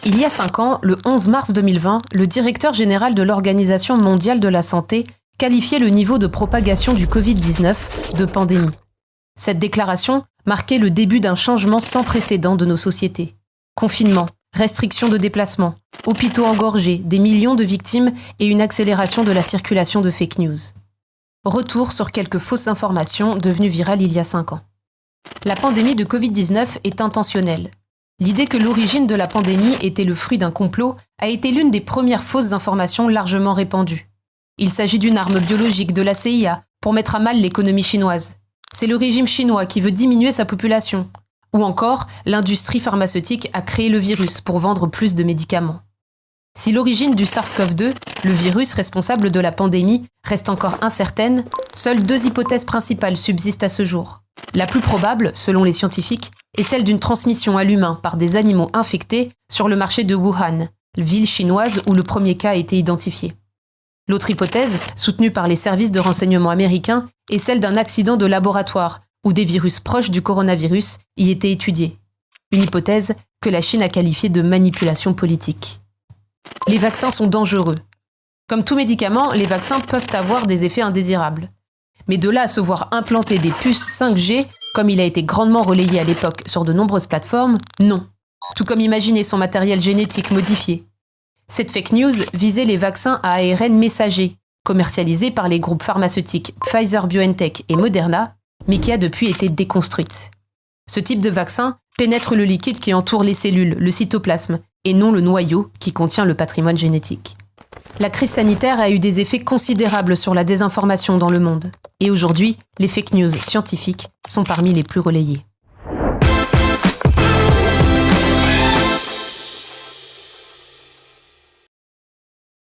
Il y a 5 ans, le 11 mars 2020, le directeur général de l'Organisation mondiale de la santé qualifiait le niveau de propagation du Covid-19 de pandémie. Cette déclaration marquait le début d'un changement sans précédent de nos sociétés. Confinement, restrictions de déplacement, hôpitaux engorgés, des millions de victimes et une accélération de la circulation de fake news. Retour sur quelques fausses informations devenues virales il y a 5 ans. La pandémie de Covid-19 est intentionnelle. L'idée que l'origine de la pandémie était le fruit d'un complot a été l'une des premières fausses informations largement répandues. Il s'agit d'une arme biologique de la CIA pour mettre à mal l'économie chinoise. C'est le régime chinois qui veut diminuer sa population. Ou encore, l'industrie pharmaceutique a créé le virus pour vendre plus de médicaments. Si l'origine du SARS-CoV-2, le virus responsable de la pandémie, reste encore incertaine, seules 2 hypothèses principales subsistent à ce jour. La plus probable, selon les scientifiques, est celle d'une transmission à l'humain par des animaux infectés sur le marché de Wuhan, ville chinoise où le premier cas a été identifié. L'autre hypothèse, soutenue par les services de renseignement américains, est celle d'un accident de laboratoire où des virus proches du coronavirus y étaient étudiés. Une hypothèse que la Chine a qualifiée de manipulation politique. Les vaccins sont dangereux. Comme tout médicament, les vaccins peuvent avoir des effets indésirables. Mais de là à se voir implanter des puces 5G, comme il a été grandement relayé à l'époque sur de nombreuses plateformes, non. Tout comme imaginer son matériel génétique modifié. Cette fake news visait les vaccins à ARN messager, commercialisés par les groupes pharmaceutiques Pfizer-BioNTech et Moderna, mais qui a depuis été déconstruite. Ce type de vaccin pénètre le liquide qui entoure les cellules, le cytoplasme, et non le noyau qui contient le patrimoine génétique. La crise sanitaire a eu des effets considérables sur la désinformation dans le monde. Et aujourd'hui, les fake news scientifiques sont parmi les plus relayées.